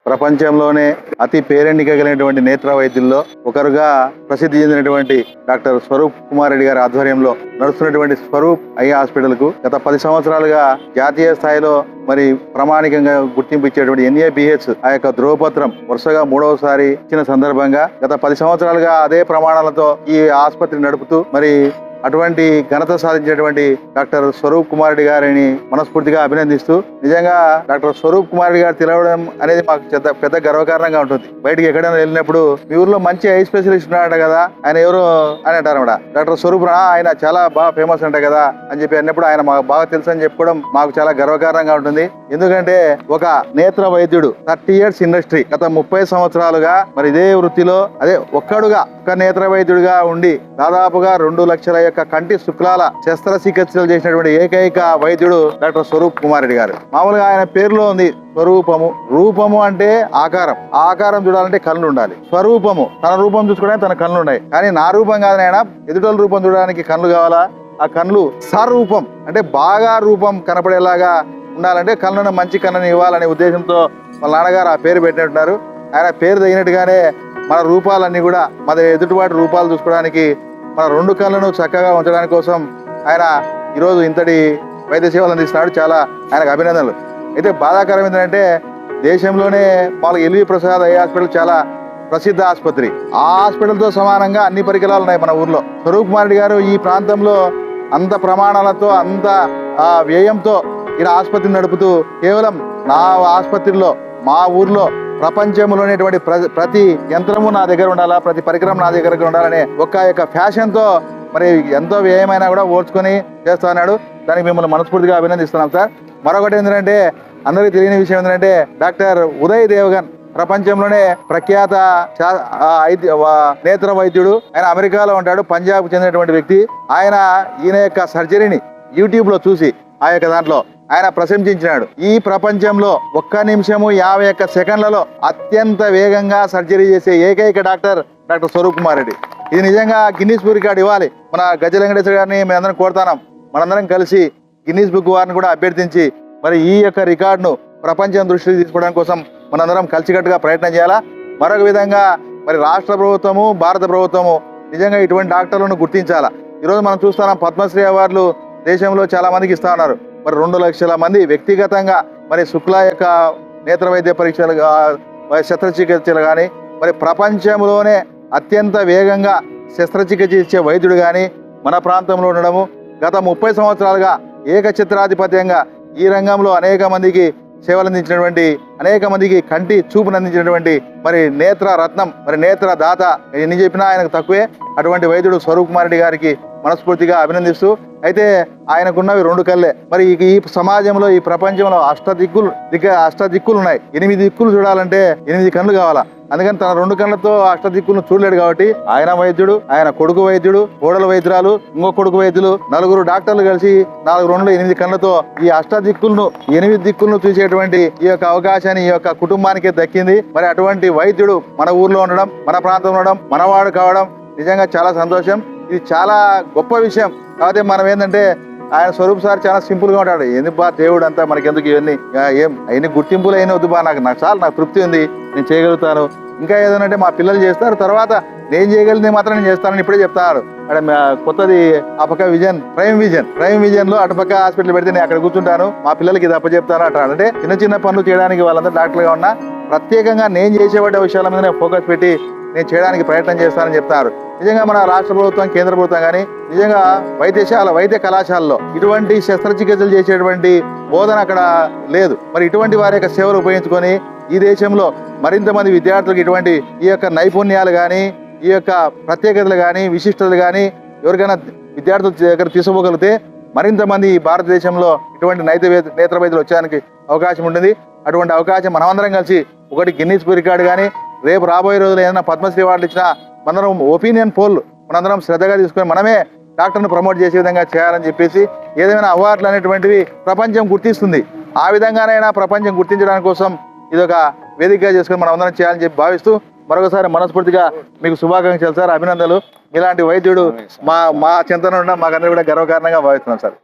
ప్రపంచంలోనే అతి పేరెన్నిక కలిగినటువంటి నేత్ర వైద్యుల్లో ఒకరుగా ప్రసిద్ధి చెందినటువంటి డాక్టర్ స్వరూప్ కుమార్ రెడ్డి గారి ఆధ్వర్యంలో నడుస్తున్నటువంటి స్వరూప్ ఐ హాస్పిటల్ కు గత 10 సంవత్సరాలుగా జాతీయ స్థాయిలో మరి ప్రామాణికంగా గుర్తింపు ఇచ్చేటువంటి NABH ఆ యొక్క ధ్రువపత్రం వరుసగా 3వసారి ఇచ్చిన సందర్భంగా గత 10 సంవత్సరాలుగా అదే ప్రమాణాలతో ఈ ఆసుపత్రి నడుపుతూ మరి అటువంటి ఘనత సాధించినటువంటి డాక్టర్ స్వరూప్ కుమార్ రెడ్డి గారిని మనస్ఫూర్తిగా అభినందిస్తూ నిజంగా డాక్టర్ స్వరూప్ కుమార్ రెడ్డి గారు తెలవడం అనేది మాకు పెద్ద గర్వకారణంగా ఉంటుంది. బయటికి ఎక్కడైనా వెళ్ళినప్పుడు మీ ఊర్లో మంచి ఐ స్పెషలిస్ట్ ఉన్నాడట కదా, ఆయన ఎవరు అని అంటారన్నమాట. డాక్టర్ స్వరూప్ ఆయన చాలా బాగా ఫేమస్ అంట కదా అని చెప్పి అన్నప్పుడు ఆయన మాకు బాగా తెలుసు అని చెప్పుకోవడం మాకు చాలా గర్వకారణంగా ఉంటుంది. ఎందుకంటే ఒక నేత్ర వైద్యుడు 30 years ఇండస్ట్రీ, గత 30 సంవత్సరాలుగా మరి ఇదే వృత్తిలో అదే ఒక్కడుగా ఒక నేత్ర వైద్యుడిగా ఉండి దాదాపుగా 2 లక్షల యొక్క కంటి శుక్లాల శస్త్రచికిత్సలు చేసినటువంటి ఏకైక వైద్యుడు డాక్టర్ స్వరూప్ కుమార్ రెడ్డి గారు. మామూలుగా ఆయన పేరులో ఉంది స్వరూపము. రూపము అంటే ఆకారం, ఆకారం చూడాలంటే కళ్ళు ఉండాలి. స్వరూపము తన రూపం చూసుకోవడానికి తన కళ్ళు ఉన్నాయి. కానీ నా రూపం కాదు ఆయన, ఎదుటోళ్ళ రూపం చూడడానికి కళ్ళు కావాలా? ఆ కళ్ళు స్వరూపం అంటే బాగా రూపం కనపడేలాగా ఉండాలంటే కళ్ళను మంచి కళ్ళని ఇవ్వాలనే ఉద్దేశంతో వాళ్ళ నాన్నగారు ఆ పేరు పెట్టినట్టున్నారు. ఆయన పేరు తగినట్టుగానే మన రూపాలన్నీ కూడా మన ఎదుటివాటి రూపాలు చూసుకోవడానికి మన 2 కళ్ళను చక్కగా ఉంచడానికి కోసం ఆయన ఈరోజు ఇంతటి వైద్య సేవలు అందిస్తున్నాడు. చాలా ఆయనకు అభినందనలు. అయితే బాధాకరం ఏంటంటే దేశంలోనే వాళ్ళకి LV ప్రసాద్ ఐ హాస్పిటల్ చాలా ప్రసిద్ధ ఆసుపత్రి. ఆ హాస్పిటల్తో సమానంగా అన్ని పరికరాలు ఉన్నాయి మన ఊర్లో. స్వరూప్ కుమార్ రెడ్డి గారు ఈ ప్రాంతంలో అంత ప్రమాణాలతో అంత వ్యయంతో ఇక్కడ ఆసుపత్రిని నడుపుతూ కేవలం నా ఆసుపత్రిలో మా ఊర్లో ప్రపంచంలోనేటువంటి ప్రతి యంత్రము నా దగ్గర ఉండాలా, ప్రతి పరికరం నా దగ్గర ఉండాలనే ఒక్క యొక్క ఫ్యాషన్ తో మరి ఎంతో వ్యయమైనా కూడా ఓర్చుకొని చేస్తా ఉన్నాడు. దానికి మిమ్మల్ని మనస్ఫూర్తిగా అభినందిస్తున్నాం సార్. మరొకటి ఏంటంటే అందరికీ తెలియని విషయం ఏంటంటే డాక్టర్ ఉదయ్ దేవగన్ ప్రపంచంలోనే ప్రఖ్యాత నేత్ర వైద్యుడు. ఆయన అమెరికాలో ఉంటాడు, పంజాబ్ చెందినటువంటి వ్యక్తి. ఈయన యొక్క సర్జరీని యూట్యూబ్ లో చూసి ఆ యొక్క దాంట్లో ఆయన ప్రశంసించినాడు. ఈ ప్రపంచంలో 1 నిమిషము 51 సెకండ్లలో అత్యంత వేగంగా సర్జరీ చేసే ఏకైక డాక్టర్ స్వరూప్ కుమార్ రెడ్డి. ఇది నిజంగా గిన్నీస్ బుక్ రికార్డు ఇవ్వాలి. మన గజ వెంకటేశ్వర గారిని మేమందరం కోరుతున్నాం. మనందరం కలిసి గిన్నీస్ బుక్ వారిని కూడా అభ్యర్థించి మరి ఈ యొక్క రికార్డును ప్రపంచం దృష్టికి తీసుకోవడం కోసం మనందరం కలిసికట్టుగా ప్రయత్నం చేయాలా. మరొక విధంగా మరి రాష్ట్ర ప్రభుత్వము, భారత ప్రభుత్వము నిజంగా ఇటువంటి డాక్టర్లను గుర్తించాలా. ఈరోజు మనం చూస్తున్నాం పద్మశ్రీ అవార్డులు దేశంలో చాలా మందికి ఇస్తా ఉన్నారు. మరి 2 లక్షల మంది వ్యక్తిగతంగా మరి శుక్ల యొక్క నేత్ర వైద్య పరీక్షలు శస్త్రచికిత్సలు కానీ మరి ప్రపంచంలోనే అత్యంత వేగంగా శస్త్రచికిత్స ఇచ్చే వైద్యుడు కానీ మన ప్రాంతంలో ఉండడము, గత 30 సంవత్సరాలుగా ఏకఛత్రాధిపత్యంగా ఈ రంగంలో అనేక మందికి సేవలు అందించినటువంటి, అనేక మందికి కంటి చూపును అందించినటువంటి మరి నేత్ర రత్నం, మరి నేత్ర దాత, ఎన్ని చెప్పినా ఆయనకు తక్కువే. అటువంటి వైద్యుడు స్వరూప్ కుమార్ రెడ్డి గారికి మనస్ఫూర్తిగా అభినందిస్తూ, అయితే ఆయనకున్నవి 2 కళ్ళే. మరి ఈ సమాజంలో ఈ ప్రపంచంలో అష్ట దిక్కులు ఉన్నాయి. 8 దిక్కులు చూడాలంటే 8 కళ్ళు కావాలా. అందుకని తన 2 కళ్ళతో అష్ట దిక్కులను చూడలేడు కాబట్టి ఆయన వైద్యుడు, ఆయన కొడుకు వైద్యుడు, కోడల వైద్యురాలు, ఇంకో కొడుకు వైద్యులు, 4 డాక్టర్లు కలిసి 4 2 8 కళ్ళతో ఈ అష్ట దిక్కులను 8 దిక్కులను చూసేటువంటి ఈ యొక్క అవకాశాన్ని ఈ యొక్క కుటుంబానికి దక్కింది. మరి అటువంటి వైద్యుడు మన ఊర్లో ఉండడం, మన ప్రాంతంలో ఉండడం, మనవాడు కావడం నిజంగా చాలా సంతోషం. ఇది చాలా గొప్ప విషయం. కాకపోతే మనం ఏంటంటే ఆయన స్వరూప్ సార్ చాలా సింపుల్ గా ఉంటాడు. ఎందుకు బా దేవుడు అంతా మనకెందుకు ఇవన్నీ అవన్నీ గుర్తింపులు అయినా వద్దు బా, నాకు చాలా నాకు తృప్తి ఉంది, నేను చేయగలుగుతాను. ఇంకా ఏదనంటే మా పిల్లలు చేస్తారు, తర్వాత నేను చేయగలిగింది మాత్రం నేను చేస్తానని ఇప్పుడే చెప్తారు. అక్కడ కొత్తది ఆ పక్క ప్రైమ్ విజన్ లో అటుపక్క హాస్పిటల్ పెడితే నేను అక్కడ కూర్చుంటాను, మా పిల్లలకి ఇది అప్పచెప్తాను అంటారు. అంటే చిన్న పనులు చేయడానికి వాళ్ళందరూ డాక్టర్గా ఉన్నా ప్రత్యేకంగా నేను చేసేవాటి విషయాల మీద ఫోకస్ పెట్టి నేను చేయడానికి ప్రయత్నం చేస్తానని చెప్తారు. నిజంగా మన రాష్ట్ర ప్రభుత్వం, కేంద్ర ప్రభుత్వం కానీ నిజంగా వైద్య కళాశాలలో ఇటువంటి శస్త్రచికిత్సలు చేసేటువంటి బోధన అక్కడ లేదు. మరి ఇటువంటి వారి యొక్క సేవలు ఉపయోగించుకొని ఈ దేశంలో మరింత మంది విద్యార్థులకు ఇటువంటి ఈ యొక్క నైపుణ్యాలు కానీ, ఈ యొక్క ప్రత్యేకతలు కానీ, విశిష్టతలు కానీ ఎవరికైనా విద్యార్థుల దగ్గర తీసుకోగలిగితే మరింత మంది భారతదేశంలో ఇటువంటి నేత్ర వైద్యులు వచ్చేదానికి అవకాశం ఉంటుంది. అటువంటి అవకాశం మనమందరం కలిసి ఒకటి గిన్నీస్ బుక్ రికార్డు కానీ, రేపు రాబోయే రోజులు ఏదైనా పద్మశ్రీ అవార్డులు ఇచ్చినా మనందరం ఒపీనియన్ పోల్ మనందరం శ్రద్ధగా తీసుకొని మనమే డాక్టర్ను ప్రమోట్ చేసే విధంగా చేయాలని చెప్పేసి, ఏదైనా అవార్డులు అనేటువంటివి ప్రపంచం గుర్తిస్తుంది, ఆ విధంగానైనా ప్రపంచం గుర్తించడానికి కోసం ఇదొక వేదికగా చేసుకొని మనం అందరం చేయాలని చెప్పి భావిస్తూ మరొకసారి మనస్ఫూర్తిగా మీకు శుభాకాంక్షలు సార్, అభినందనలు. ఇలాంటి వైద్యుడు మా చింతన ఉండడం మాకందరూ కూడా గర్వకారణంగా భావిస్తున్నాం సార్.